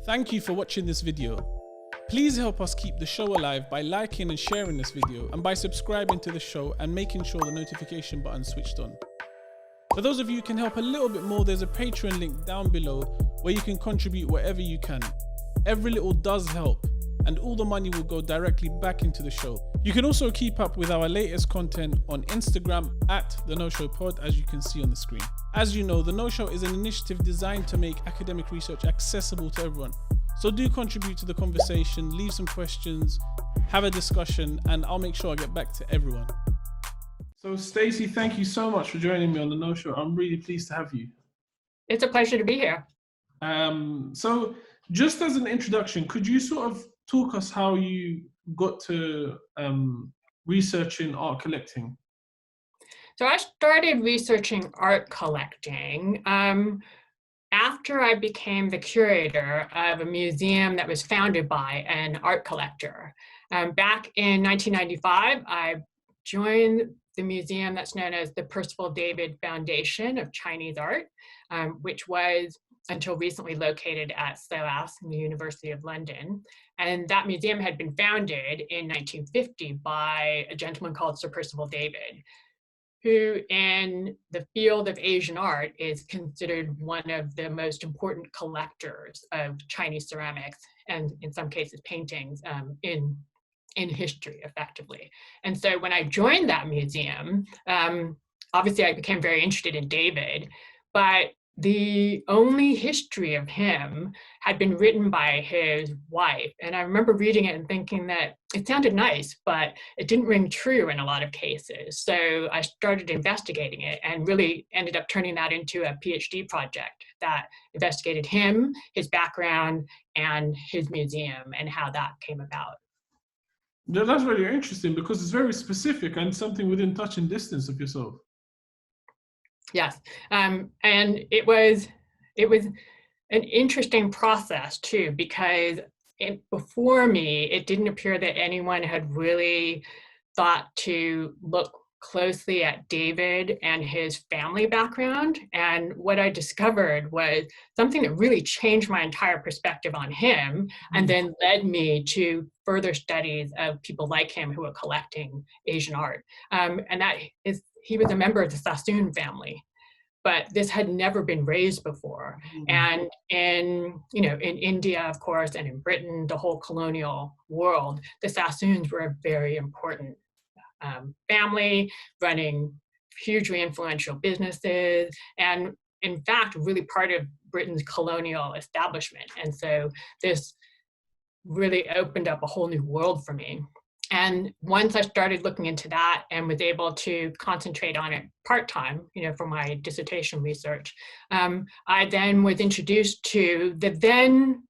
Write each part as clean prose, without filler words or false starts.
Thank you for watching this video. Please help us keep the show alive by liking and sharing this video and by subscribing to the show and making sure the notification button is switched on. For those of you who can help a little bit more, there's a Patreon link down below where you can contribute whatever you can. Every little does help, and all the money will go directly back into the show. You can also keep up with our latest content on Instagram at The No Show Pod, as you can see on the screen. As you know, The No Show is an initiative designed to make academic research accessible to everyone. So do contribute to the conversation, leave some questions, have a discussion, and I'll make sure I get back to everyone. So Stacey, thank you so much for joining me on The No Show. I'm really pleased to have you. It's a pleasure to be here. So just as an introduction, could you sort of talk us how you got to researching art collecting? So I started researching art collecting after I became the curator of a museum that was founded by an art collector. Back in 1995, I joined the museum that's known as the Percival David Foundation of Chinese Art, which was until recently located at SOAS in the University of London. And that museum had been founded in 1950 by a gentleman called Sir Percival David, who in the field of Asian art is considered one of the most important collectors of Chinese ceramics, and in some cases paintings in history, effectively. And so when I joined that museum, obviously I became very interested in David, but the only history of him had been written by his wife. And I remember reading it and thinking that it sounded nice, but it didn't ring true in a lot of cases. So I started investigating it and really ended up turning that into a PhD project that investigated him, his background, and his museum and how that came about. Yeah, that's really interesting because it's very specific and something within touching distance of yourself. Yes, and it was an interesting process too, because before me, it didn't appear that anyone had really thought to look closely at David and his family background. And what I discovered was something that really changed my entire perspective on him, and then led me to further studies of people like him who were collecting Asian art. And that is, he was a member of the Sassoon family, but this had never been raised before. And in India, of course, and in Britain, the whole colonial world, the Sassoons were a very important family running hugely influential businesses, and in fact, really part of Britain's colonial establishment. And so this really opened up a whole new world for me. And once I started looking into that and was able to concentrate on it part-time, for my dissertation research, I then was introduced to the then,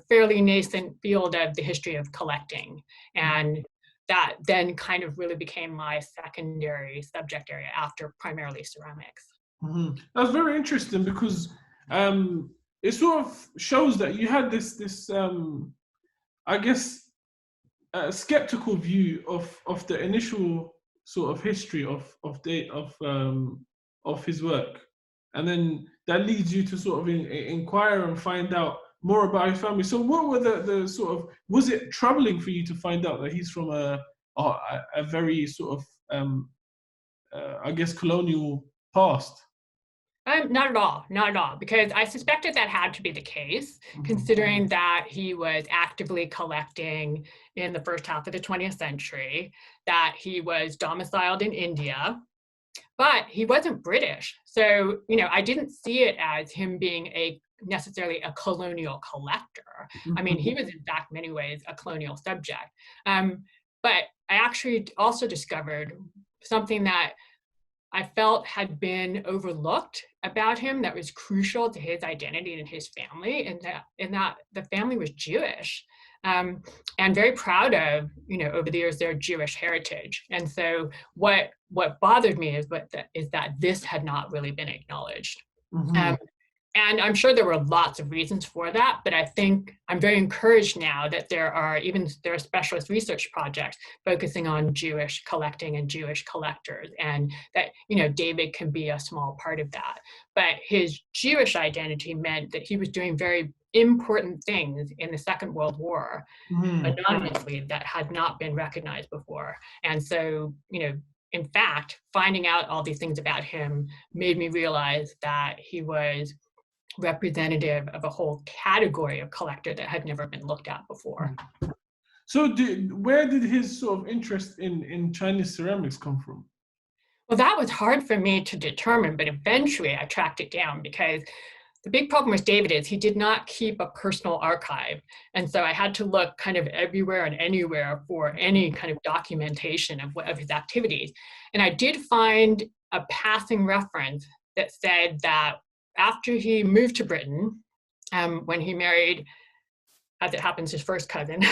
fairly nascent field of the history of collecting. And that then kind of really became my secondary subject area after primarily ceramics. Mm-hmm. That's very interesting because it sort of shows that you had this I guess, skeptical view of the initial sort of history of his work, and then that leads you to sort of inquire and find out more about his family. So, what were the sort of, was it troubling for you to find out that he's from a very sort of I guess colonial past? Not at all, because I suspected that had to be the case, considering that he was actively collecting in the first half of the 20th century, that he was domiciled in India, but he wasn't British. So, I didn't see it as him being necessarily a colonial collector. I mean, he was in fact, many ways, a colonial subject. But I actually also discovered something that I felt had been overlooked about him that was crucial to his identity and his family, and that the family was Jewish, and very proud of, over the years, their Jewish heritage. And so what bothered me is that this had not really been acknowledged. And I'm sure there were lots of reasons for that, but I think I'm very encouraged now that there are specialist research projects focusing on Jewish collecting and Jewish collectors, and that, David can be a small part of that. But his Jewish identity meant that he was doing very important things in the Second World War Mhm. anonymously that had not been recognized before. And so, in fact, finding out all these things about him made me realize that he was representative of a whole category of collector that had never been looked at before. So where did his sort of interest in Chinese ceramics come from? Well, that was hard for me to determine, but eventually I tracked it down because the big problem with David is he did not keep a personal archive. And so I had to look kind of everywhere and anywhere for any kind of documentation of his activities. And I did find a passing reference that said that after he moved to Britain, when he married, as it happens, his first cousin,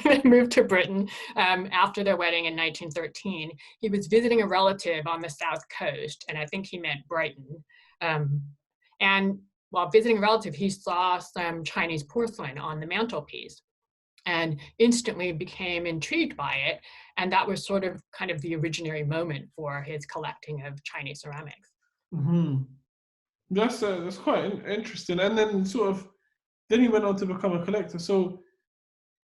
they moved to Britain after their wedding in 1913. He was visiting a relative on the South Coast, and I think he meant Brighton. And while visiting a relative, he saw some Chinese porcelain on the mantelpiece and instantly became intrigued by it. And that was sort of kind of the originary moment for his collecting of Chinese ceramics. Mm-hmm. That's quite interesting. And then then he went on to become a collector. So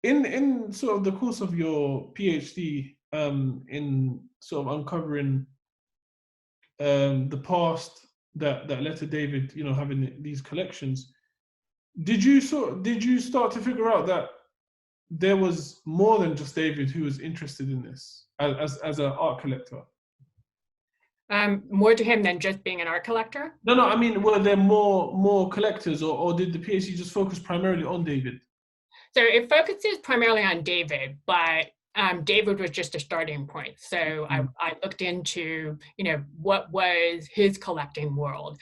in sort of the course of your PhD, in sort of uncovering the past that led to David, having these collections, did you start to figure out that there was more than just David who was interested in this as an art collector? More to him than just being an art collector? No, I mean, were there more collectors, or did the PhD just focus primarily on David? So it focuses primarily on David, but David was just a starting point. So I looked into, what was his collecting world?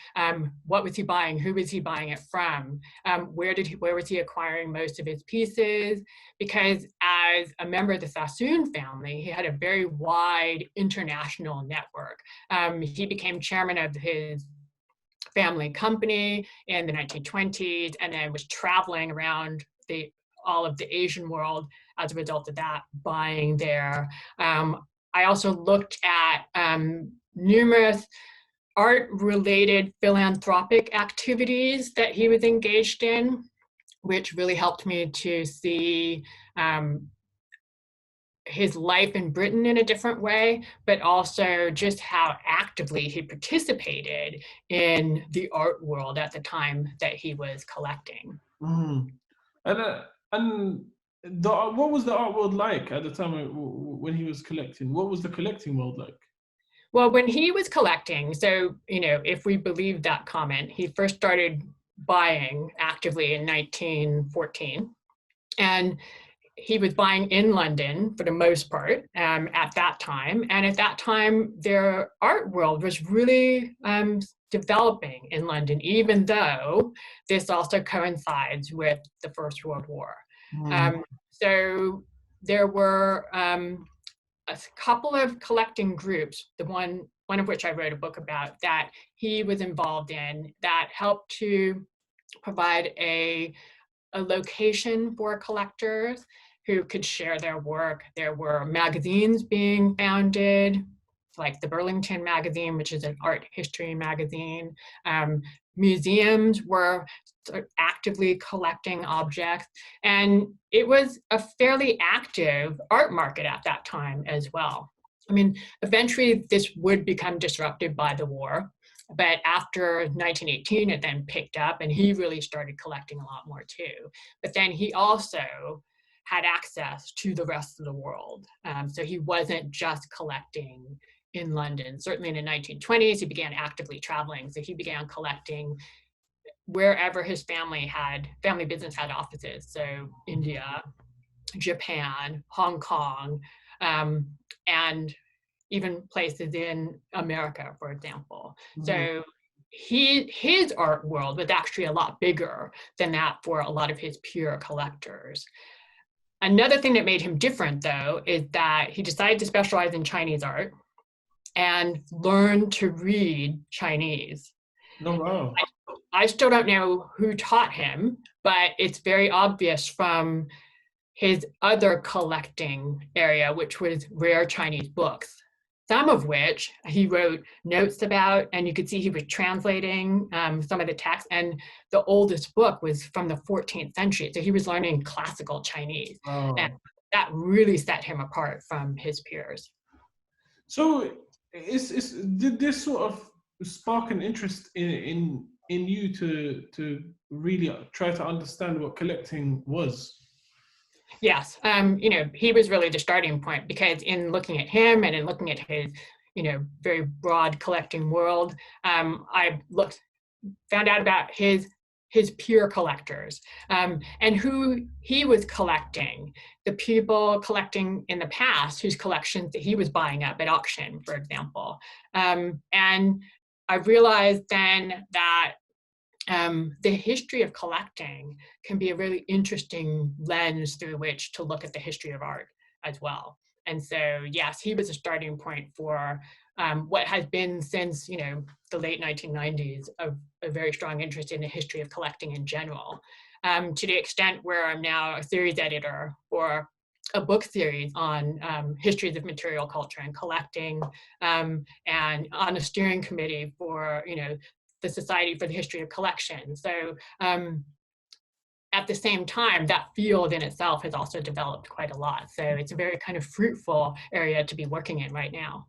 What was he buying? Who was he buying it from? Where was he acquiring most of his pieces? Because as a member of the Sassoon family, he had a very wide international network. He became chairman of his family company in the 1920s, and then was traveling around all of the Asian world as a result of that, buying there. I also looked at numerous art-related philanthropic activities that he was engaged in, which really helped me to see his life in Britain in a different way, but also just how actively he participated in the art world at the time that he was collecting. Mm-hmm. And what was the art world like at the time when he was collecting? What was the collecting world like? Well, when he was collecting, so, if we believe that comment, he first started buying actively in 1914. And he was buying in London for the most part at that time. And at that time, their art world was really developing in London, even though this also coincides with the First World War. So there were a couple of collecting groups, the one of which I wrote a book about, that he was involved in, that helped to provide a location for collectors who could share their work. There were magazines being founded, like the Burlington magazine, which is an art history magazine. Museums were actively collecting objects. And it was a fairly active art market at that time as well. I mean, eventually this would become disrupted by the war. But after 1918, it then picked up, and he really started collecting a lot more too. But then he also had access to the rest of the world. So he wasn't just collecting in London. Certainly in the 1920s, he began actively traveling. So he began collecting wherever his family business had offices. So India, Japan, Hong Kong, and even places in America, for example. So his art world was actually a lot bigger than that for a lot of his peer collectors. Another thing that made him different, though, is that he decided to specialize in Chinese art and learn to read Chinese. Oh, wow. I still don't know who taught him, but it's very obvious from his other collecting area, which was rare Chinese books, some of which he wrote notes about, and you could see he was translating some of the text. And the oldest book was from the 14th century. So he was learning classical Chinese. And that really set him apart from his peers. So did this sort of spark an interest in you to really try to understand what collecting was? Yes, he was really the starting point, because in looking at him and in looking at his, very broad collecting world, I found out about his peer collectors, and who he was collecting, the people collecting in the past whose collections that he was buying up at auction, for example. And I realized then that the history of collecting can be a really interesting lens through which to look at the history of art as well. And so, yes, he was a starting point for what has been since, the late 1990s, a very strong interest in the history of collecting in general, to the extent where I'm now a series editor for a book series on histories of material culture and collecting, and on a steering committee for, the Society for the History of Collection. So at the same time, that field in itself has also developed quite a lot. So it's a very kind of fruitful area to be working in right now.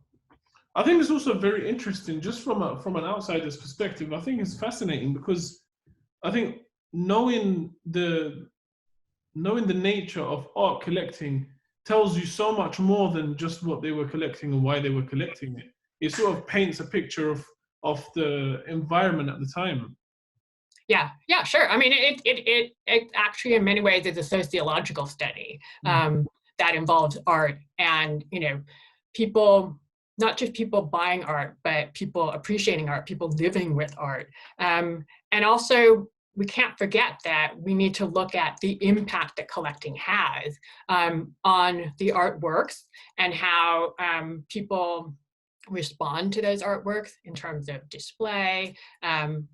I think it's also very interesting, just from an outsider's perspective. I think it's fascinating because I think knowing the nature of art collecting tells you so much more than just what they were collecting and why they were collecting it. It sort of paints a picture of the environment at the time. Yeah, sure. I mean, it actually in many ways is a sociological study that involves art and, people, not just people buying art, but people appreciating art, people living with art. And also, we can't forget that we need to look at the impact that collecting has on the artworks and how people respond to those artworks in terms of display,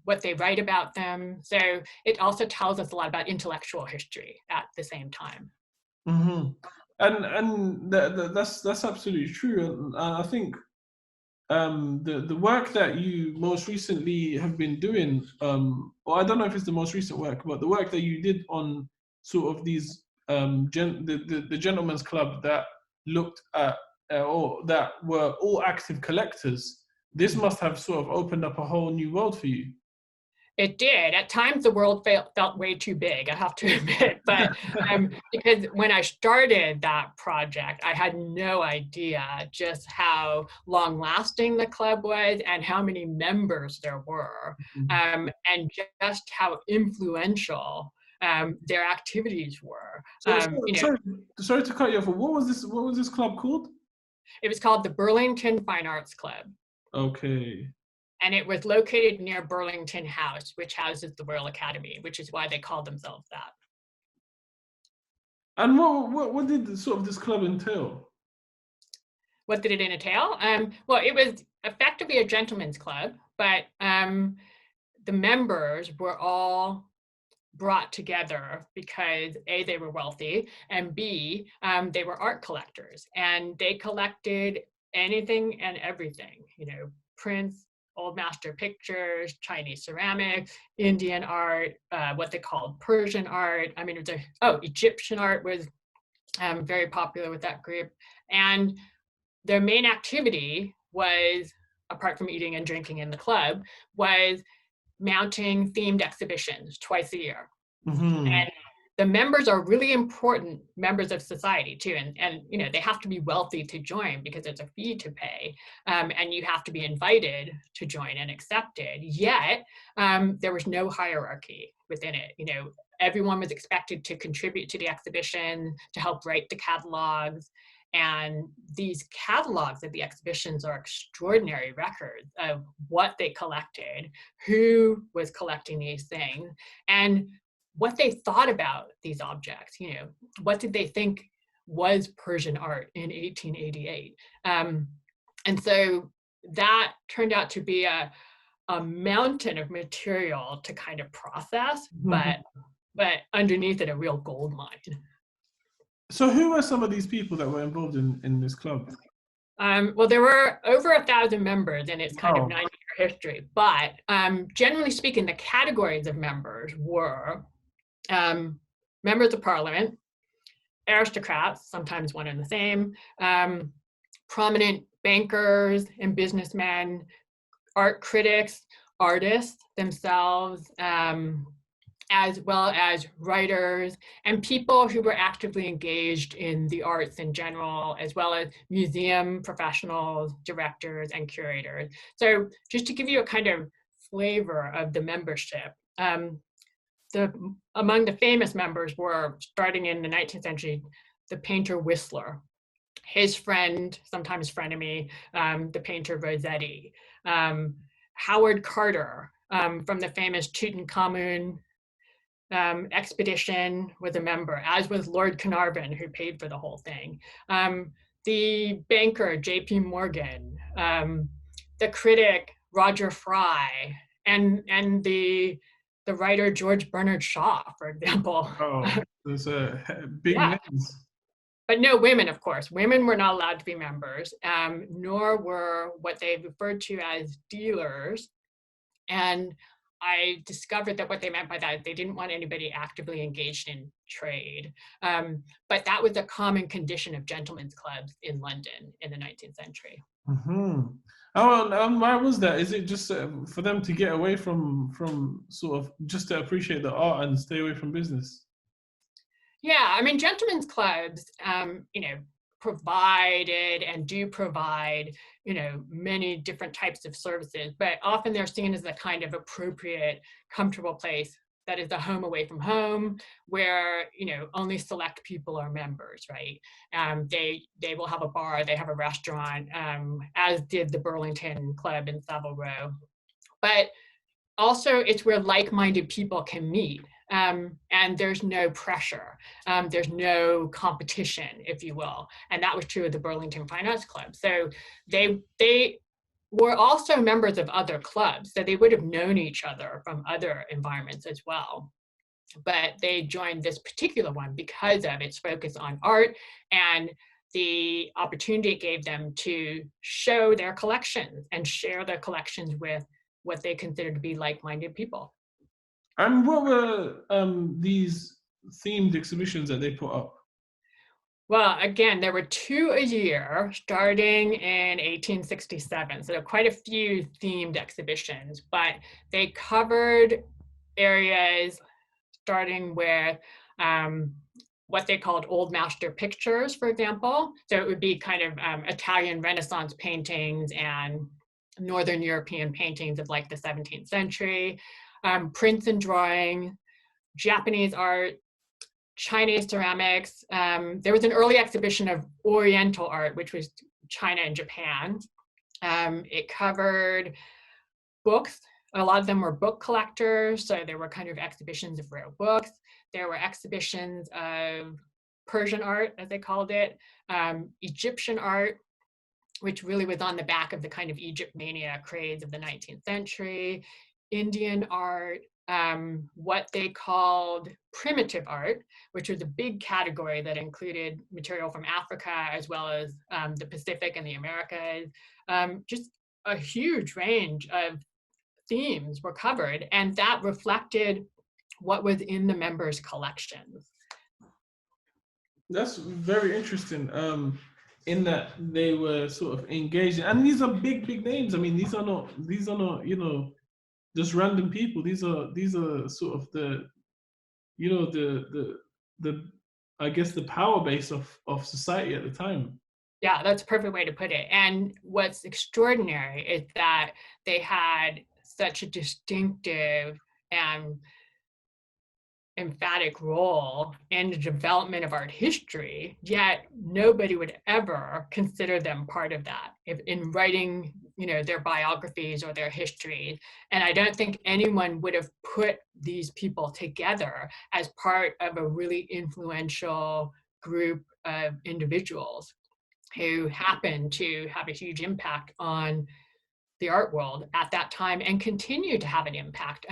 what they write about them. So it also tells us a lot about intellectual history at the same time. Mm-hmm. And that's absolutely true. And I think the work that you most recently have been doing, or I don't know if it's the most recent work, but the work that you did on sort of these the gentlemen's club that looked at or that were all active collectors, this must have sort of opened up a whole new world for you. It did. At times, the world felt way too big, I have to admit. But because when I started that project, I had no idea just how long-lasting the club was and how many members there were, and just how influential their activities were. Sorry to cut you off. What was this club called? It was called the Burlington Fine Arts Club. Okay. And it was located near Burlington House, which houses the Royal Academy, which is why they call themselves that. And what did sort of this club entail? What did it entail? Well, it was effectively a gentleman's club, but the members were all brought together because A, they were wealthy, and B, they were art collectors, and they collected anything and everything, prints, old master pictures, Chinese ceramics, Indian art, what they called Persian art. I mean, Egyptian art was very popular with that group. And their main activity was, apart from eating and drinking in the club, was mounting themed exhibitions twice a year. And the members are really important members of society too. And they have to be wealthy to join because there's a fee to pay. And you have to be invited to join and accepted. Yet there was no hierarchy within it. Everyone was expected to contribute to the exhibition, to help write the catalogs. And these catalogs of the exhibitions are extraordinary records of what they collected, who was collecting these things, and what they thought about these objects. What did they think was Persian art in 1888? And so that turned out to be a mountain of material to kind of process, but underneath it, a real gold mine. So who were some of these people that were involved in this club? Well, there were over 1,000 members in its kind of Wow. 90-year history, but generally speaking, the categories of members were members of parliament, aristocrats, sometimes one and the same, prominent bankers and businessmen, art critics, artists themselves, as well as writers and people who were actively engaged in the arts in general, as well as museum professionals, directors, and curators. So just to give you a kind of flavor of the membership, among the famous members were, starting in the 19th century, the painter Whistler, his friend, sometimes frenemy, the painter Rossetti, Howard Carter from the famous Tutankhamun expedition was a member, as was Lord Carnarvon, who paid for the whole thing. The banker, J.P. Morgan, the critic, Roger Fry, and the writer, George Bernard Shaw, for example. Oh, those are big Yeah. names. But no women, of course. Women were not allowed to be members, nor were what they referred to as dealers. And I discovered that what they meant by that, they didn't want anybody actively engaged in trade. But that was a common condition of gentlemen's clubs in London in the 19th century. Mm-hmm. Oh, why was that? Is it just for them to get away from sort of just to appreciate the art and stay away from business? Yeah, I mean, gentlemen's clubs, provided and do provide, many different types of services, but often they're seen as the kind of appropriate, comfortable place that is a home away from home, where only select people are members, right? They will have a bar, they have a restaurant, as did the Burlington Club in Savile Row, but also it's where like-minded people can meet. And there's no pressure. There's no competition, if you will. And that was true of the Burlington Fine Arts Club. So they were also members of other clubs, so they would have known each other from other environments as well. But they joined this particular one because of its focus on art and the opportunity it gave them to show their collections and share their collections with what they considered to be like-minded people. And what were these themed exhibitions that they put up? Well, again, there were 2 a year starting in 1867. So there were quite a few themed exhibitions, but they covered areas starting with what they called old master pictures, for example. So it would be kind of Italian Renaissance paintings and Northern European paintings of like the 17th century, prints and drawing, Japanese art, Chinese ceramics. There was an early exhibition of Oriental art, which was China and Japan. It covered books. A lot of them were book collectors, so there were kind of exhibitions of rare books. There were exhibitions of Persian art, as they called it, Egyptian art, which really was on the back of the kind of Egypt mania craze of the 19th century, Indian art, what they called primitive art, which was a big category that included material from Africa as well as the Pacific and the Americas. Just a huge range of themes were covered, and that reflected what was in the members' collections. That's very interesting. In that they were sort of engaged, and these are big names. I mean, these are not just random people. These are sort of the I guess the power base of society at the time. Yeah, that's a perfect way to put it. And what's extraordinary is that they had such a distinctive and emphatic role in the development of art history, yet nobody would ever consider them part of that in writing, their biographies or their histories. And I don't think anyone would have put these people together as part of a really influential group of individuals who happened to have a huge impact on the art world at that time and continue to have an impact.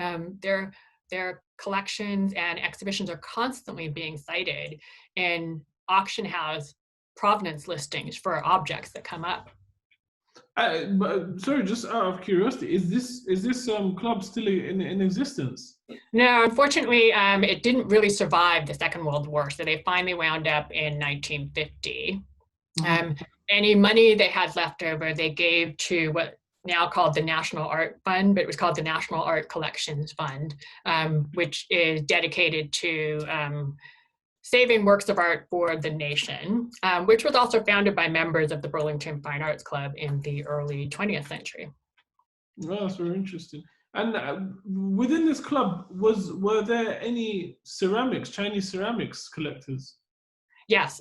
Their collections and exhibitions are constantly being cited in auction house provenance listings for objects that come up. But sorry, just out of curiosity, is this club still in existence? No, unfortunately, it didn't really survive the Second World War, so they finally wound up in 1950. Any money they had left over, they gave to what now called the National Art Fund, but it was called the National Art Collections Fund, which is dedicated to saving works of art for the nation, which was also founded by members of the Burlington Fine Arts Club in the early 20th century. Oh, that's very interesting. And within this club, were there any ceramics, Chinese ceramics collectors? Yes.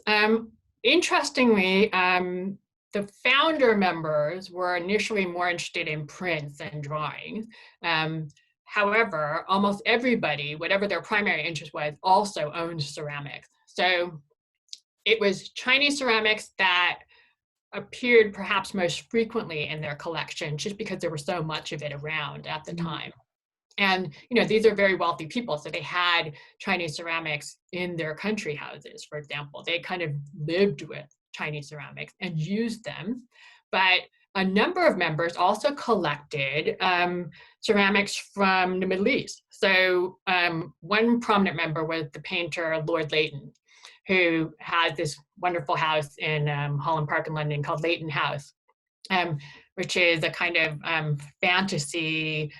Interestingly, the founder members were initially more interested in prints and drawings. However, almost everybody, whatever their primary interest was, also owned ceramics. So it was Chinese ceramics that appeared perhaps most frequently in their collection, just because there was so much of it around at the time. And these are very wealthy people, so they had Chinese ceramics in their country houses, for example. They kind of lived with Chinese ceramics and used them. But a number of members also collected ceramics from the Middle East. So one prominent member was the painter Lord Leighton, who had this wonderful house in Holland Park in London called Leighton House, which is a kind of fantasy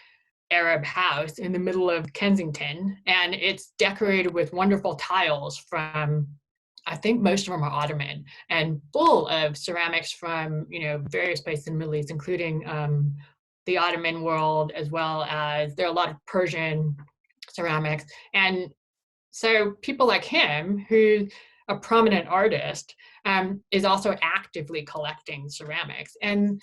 Arab house in the middle of Kensington. And it's decorated with wonderful tiles from, I think most of them are Ottoman, and full of ceramics from various places in the Middle East, including the Ottoman world, as well as there are a lot of Persian ceramics. And so people like him, who's a prominent artist, is also actively collecting ceramics. And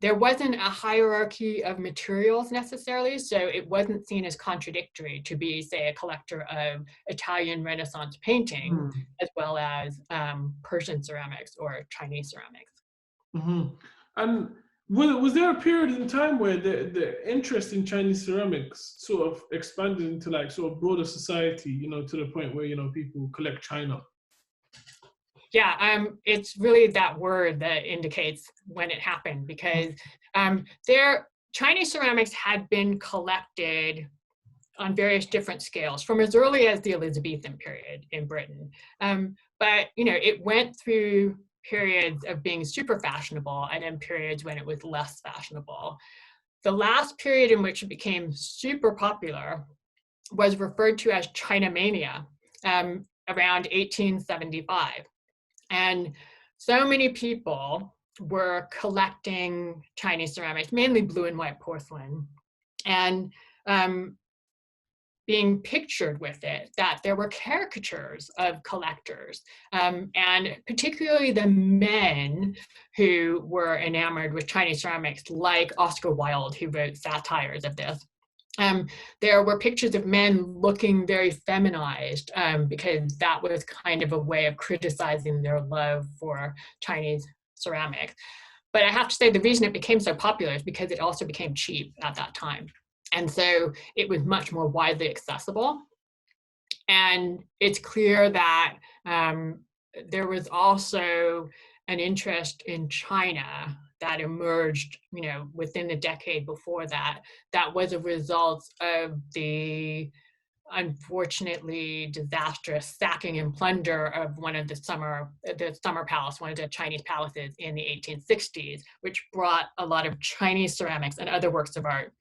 there wasn't a hierarchy of materials necessarily, so it wasn't seen as contradictory to be, say, a collector of Italian Renaissance painting, as well as Persian ceramics or Chinese ceramics. And was there a period in time where the interest in Chinese ceramics sort of expanded into like sort of broader society, to the point where, people collect China? Yeah, it's really that word that indicates when it happened, because Chinese ceramics had been collected on various different scales from as early as the Elizabethan period in Britain. But it went through periods of being super fashionable and then periods when it was less fashionable. The last period in which it became super popular was referred to as China Mania, around 1875. And so many people were collecting Chinese ceramics, mainly blue and white porcelain, and being pictured with it, that there were caricatures of collectors, and particularly the men who were enamored with Chinese ceramics, like Oscar Wilde, who wrote satires of this. There were pictures of men looking very feminized, because that was kind of a way of criticizing their love for Chinese ceramics. But I have to say, the reason it became so popular is because it also became cheap at that time. And so it was much more widely accessible. And it's clear that there was also an interest in China that emerged, within the decade before that, that was a result of the unfortunately disastrous sacking and plunder of one of the summer palace, one of the Chinese palaces in the 1860s, which brought a lot of Chinese ceramics and other works of art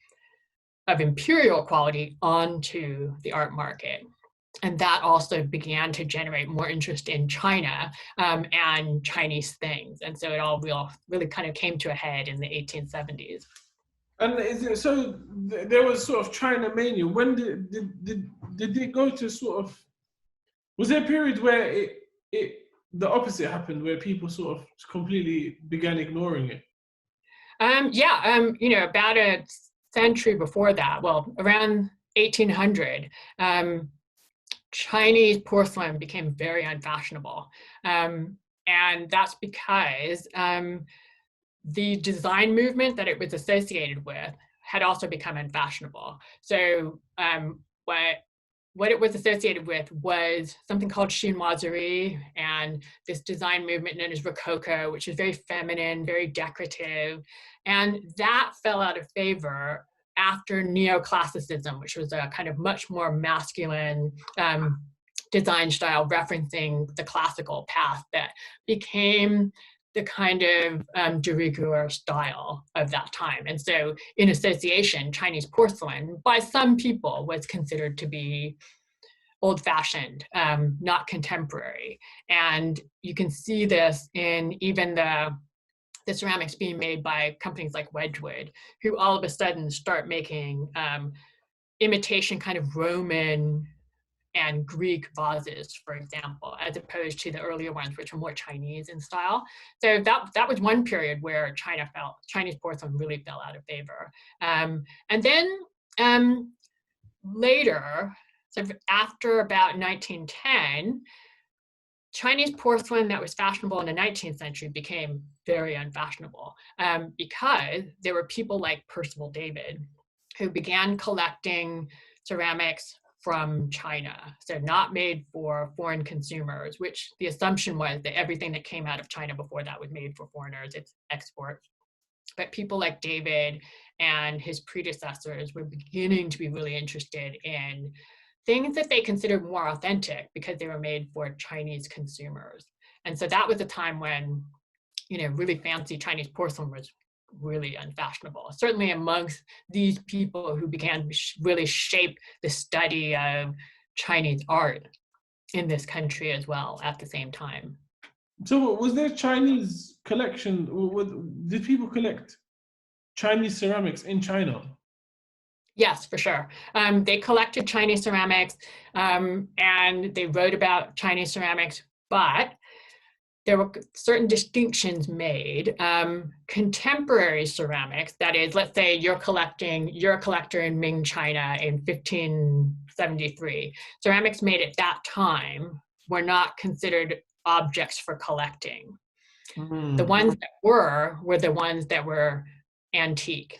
of imperial quality onto the art market. And that also began to generate more interest in China and Chinese things. And so it all really kind of came to a head in the 1870s. And so there was sort of China Mania. When did it go to sort of, was there a period where the opposite happened, where people sort of completely began ignoring it? About a century before that, well, around 1800, Chinese porcelain became very unfashionable. And that's because the design movement that it was associated with had also become unfashionable. So what what it was associated with was something called chinoiserie and this design movement known as Rococo, which is very feminine, very decorative. And that fell out of favor after neoclassicism, which was a kind of much more masculine design style referencing the classical path that became the kind of de rigueur style of that time. And so in association, Chinese porcelain by some people was considered to be old-fashioned, not contemporary. And you can see this in even the ceramics being made by companies like Wedgwood, who all of a sudden start making imitation kind of Roman and Greek vases, for example, as opposed to the earlier ones, which were more Chinese in style. So that was one period where Chinese porcelain really fell out of favor. And then later, so after about 1910, Chinese porcelain that was fashionable in the 19th century became very unfashionable because there were people like Percival David who began collecting ceramics from China, so not made for foreign consumers, which the assumption was that everything that came out of China before that was made for foreigners, it's export. But people like David and his predecessors were beginning to be really interested in things that they considered more authentic because they were made for Chinese consumers. And so that was a time when, really fancy Chinese porcelain was really unfashionable, certainly amongst these people who began to really shape the study of Chinese art in this country as well at the same time. So was there Chinese collection? Did people collect Chinese ceramics in China? Yes, for sure. They collected Chinese ceramics and they wrote about Chinese ceramics, but there were certain distinctions made. Contemporary ceramics, that is, let's say you're a collector in Ming China in 1573. Ceramics made at that time were not considered objects for collecting. The ones that were the ones that were antique.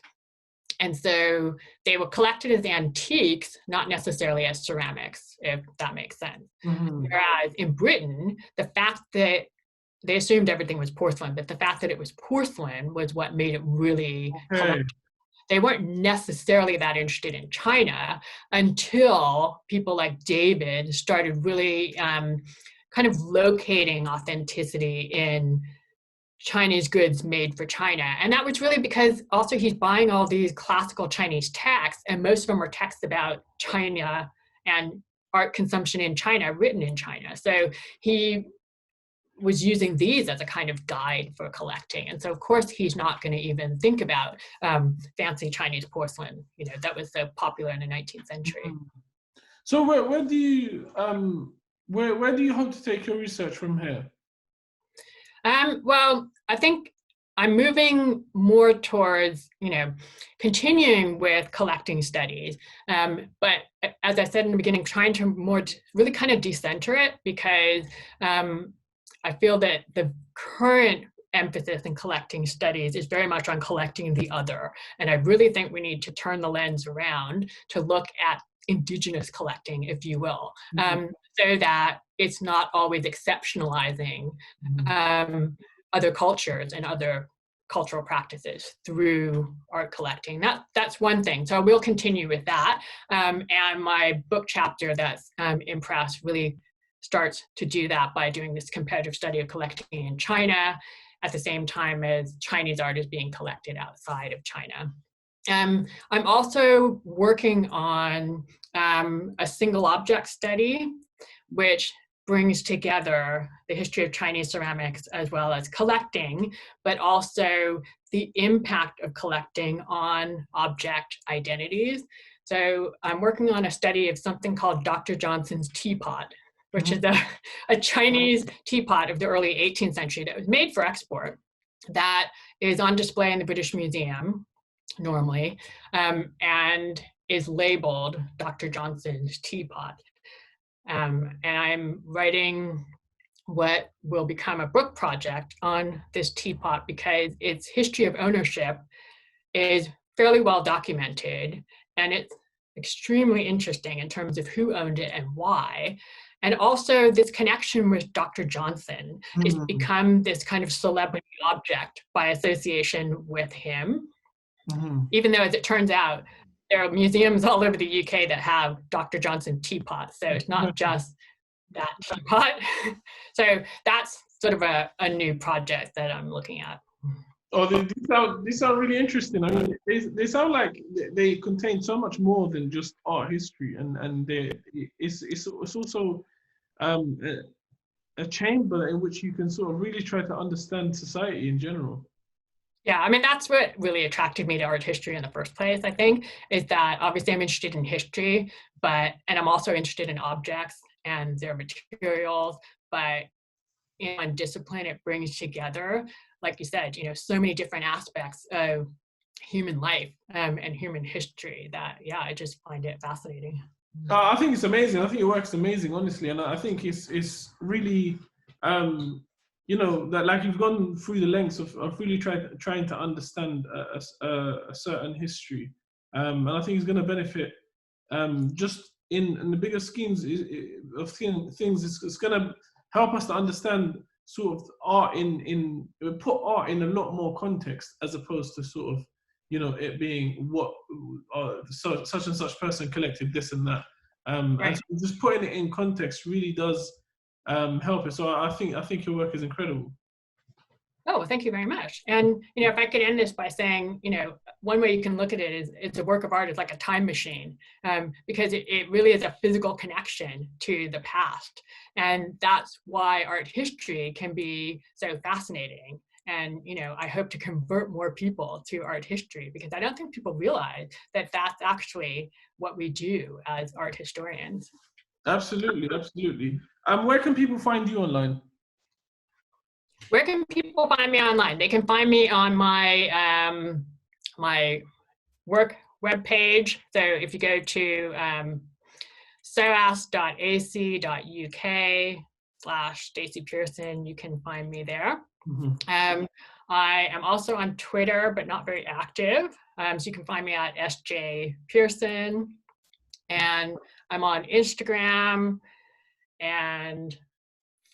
And so they were collected as antiques, not necessarily as ceramics, if that makes sense. Whereas in Britain, the fact that they assumed everything was porcelain, but the fact that it was porcelain was what made it really collectible. They weren't necessarily that interested in China until people like David started really kind of locating authenticity in Chinese goods made for China. And that was really because also he's buying all these classical Chinese texts, and most of them were texts about China and art consumption in China, written in China. So he was using these as a kind of guide for collecting. And so of course he's not going to even think about fancy Chinese porcelain, that was so popular in the 19th century. So where do you where do you hope to take your research from here? Well, I think I'm moving more towards, continuing with collecting studies. But as I said in the beginning, trying to really kind of decenter it, because I feel that the current emphasis in collecting studies is very much on collecting the other. And I really think we need to turn the lens around to look at indigenous collecting, if you will, so that it's not always exceptionalizing other cultures and other cultural practices through art collecting. That's one thing. So I will continue with that. And my book chapter that's in press really starts to do that by doing this comparative study of collecting in China at the same time as Chinese art is being collected outside of China. I'm also working on a single object study, which brings together the history of Chinese ceramics as well as collecting, but also the impact of collecting on object identities. So I'm working on a study of something called Dr. Johnson's teapot, which is a Chinese teapot of the early 18th century that was made for export, that is on display in the British Museum normally, and is labeled Dr. Johnson's teapot. And I'm writing what will become a book project on this teapot because its history of ownership is fairly well documented, and it's extremely interesting in terms of who owned it and why. And also this connection with Dr. Johnson has become this kind of celebrity object by association with him. Even though, as it turns out, there are museums all over the UK that have Dr. Johnson teapots. So it's not just that teapot. So that's sort of a new project that I'm looking at. Oh, they sound really interesting. I mean, they sound like they contain so much more than just art history, and it's also a chamber in which you can sort of really try to understand society in general. Yeah, I mean, that's what really attracted me to art history in the first place, I think, is that obviously I'm interested in history, and I'm also interested in objects and their materials, but in one discipline, it brings together, like you said, so many different aspects of human life and human history that, yeah, I just find it fascinating. I think it's amazing. I think your work's amazing, honestly, and I think it's really, that like you've gone through the lengths of really trying to understand a certain history, and I think it's going to benefit just in the bigger schemes of things. It's going to help us to understand sort of art put art in a lot more context, as opposed to sort of it being what such and such person collected this and that. Right. And so just putting it in context really does help it. So I think your work is incredible. Oh, thank you very much. And if I could end this by saying, one way you can look at it is it's a work of art. It's like a time machine, because it really is a physical connection to the past, and that's why art history can be so fascinating. And I hope to convert more people to art history, because I don't think people realize that that's actually what we do as art historians. Absolutely, absolutely. Where can people find you online? Where can people find me online? They can find me on my my work webpage. So if you go to soas.ac.uk/Stacey Pierson, you can find me there. I am also on Twitter, but not very active. So you can find me at SJ Pierson. And I'm on Instagram and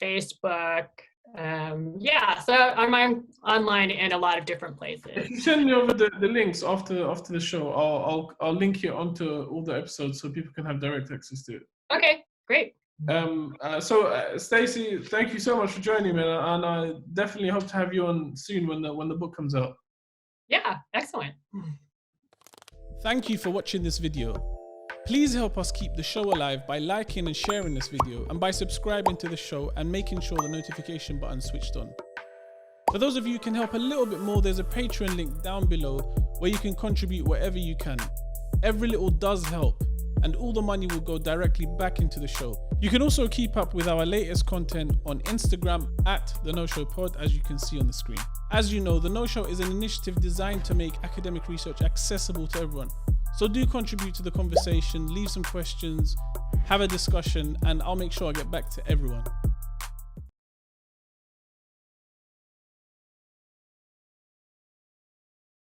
Facebook. So I'm online in a lot of different places. If you send me over the links after the show, I'll link it onto all the episodes so people can have direct access to it. Okay, great. Stacey, thank you so much for joining me, and I definitely hope to have you on soon when the book comes out. Yeah, excellent. Thank you for watching this video. Please help us keep the show alive by liking and sharing this video, and by subscribing to the show and making sure the notification button is switched on. For those of you who can help a little bit more, there's a Patreon link down below where you can contribute whatever you can. Every little does help, and all the money will go directly back into the show. You can also keep up with our latest content on Instagram at The No Show Pod, as you can see on the screen. As you know, The No Show is an initiative designed to make academic research accessible to everyone. So do contribute to the conversation, leave some questions, have a discussion, and I'll make sure I get back to everyone.